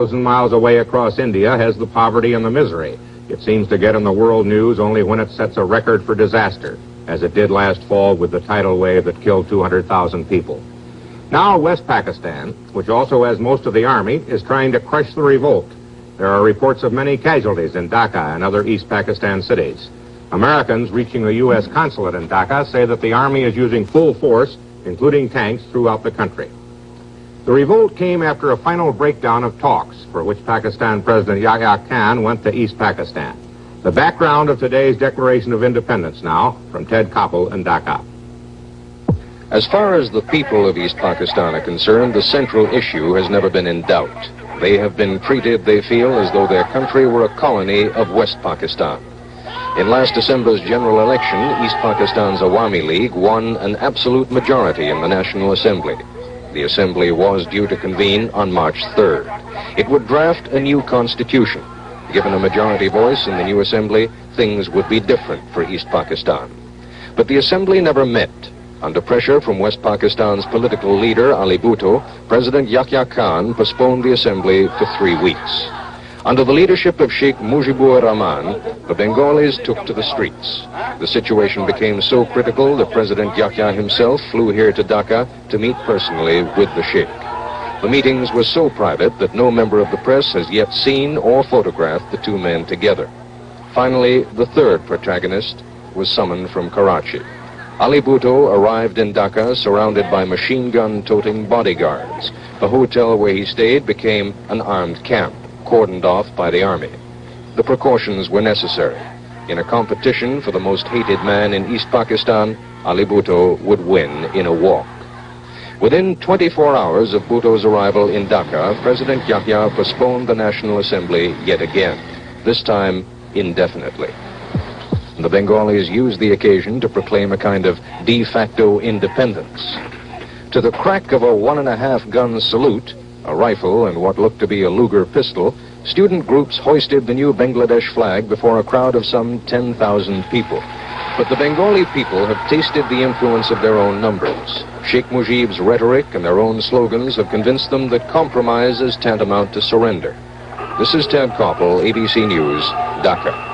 1,000 miles away across India has the poverty and the misery. It seems to get in the world news only when it sets a record for disaster, as it did last fall with the tidal wave that killed 200,000 people. Now West Pakistan, which also has most of the army, is trying to crush the revolt. There are reports of many casualties in Dhaka and other East Pakistan cities. Americans reaching the U.S. consulate in Dhaka say that the army is using full force, including tanks, throughout the country. The revolt came after a final breakdown of talks for which Pakistan President Yahya Khan went to East Pakistan. The background of today's Declaration of Independence now, from Ted Koppel in Dhaka. As far as the people of East Pakistan are concerned, the central issue has never been in doubt. They have been treated, they feel, as though their country were a colony of West Pakistan. In last December's general election, East Pakistan's Awami League won an absolute majority in the National Assembly. The Assembly was due to convene on March 3rd. It would draft a new constitution. Given a majority voice in the new Assembly, things would be different for East Pakistan. But the Assembly never met. Under pressure from West Pakistan's political leader, Ali Bhutto, President Yahya Khan postponed the Assembly to 3 weeks. Under the leadership of Sheikh Mujibur Rahman, the Bengalis took to the streets. The situation became so critical that President Yahya himself flew here to Dhaka to meet personally with the Sheikh. The meetings were so private that no member of the press has yet seen or photographed the two men together. Finally, the third protagonist was summoned from Karachi. Ali Bhutto arrived in Dhaka surrounded by machine gun-toting bodyguards. The hotel where he stayed became an armed camp, cordoned off by the army. The precautions were necessary. In a competition for the most hated man in East Pakistan, Ali Bhutto would win in a walk. Within 24 hours of Bhutto's arrival in Dhaka, President Yahya postponed the National Assembly yet again, this time indefinitely. The Bengalis used the occasion to proclaim a kind of de facto independence. To the crack of a 1.5-gun salute, a rifle and what looked to be a Luger pistol, student groups hoisted the new Bangladesh flag before a crowd of some 10,000 people. But the Bengali people have tasted the influence of their own numbers. Sheikh Mujib's rhetoric and their own slogans have convinced them that compromise is tantamount to surrender. This is Ted Koppel, ABC News, Dhaka.